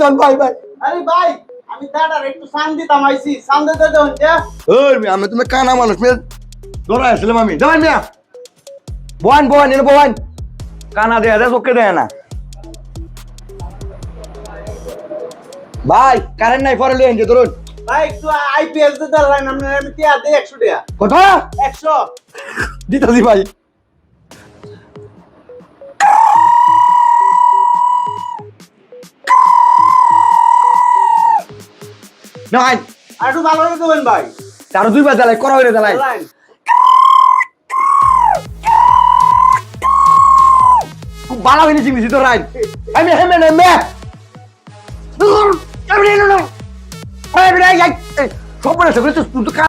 দেন ভাই ভাই আরে ভাই আমি দাদার একটু সান দিতাম আইছি সান দিতে দেন যা ওই মিয়া আমি তুমি কানা মানুষ মিয়া ধরা আসলাম আমি যাবেন মিয়া বহান বহান এনে বহান কানা দেয়া দেয় চোখে দেয় না ভাই কারেন্ট নাই পরে লিয়ে ধরুন ভাই একটু আইপিএস দিতে লাইন আমি টিয়া দে 100 টাকা কত 100 দিতাছি ভাই নাই আর একটু ভালো করে দেবেন ভাই আরো দুইবার জ্বালাই করা হইলে জ্বালাই লাইন খুব ভালো হইনি চিংড়ি তো রাইন আমি হেমে নে মে আমি নে নো আমি রে সব বলে সব তুই তো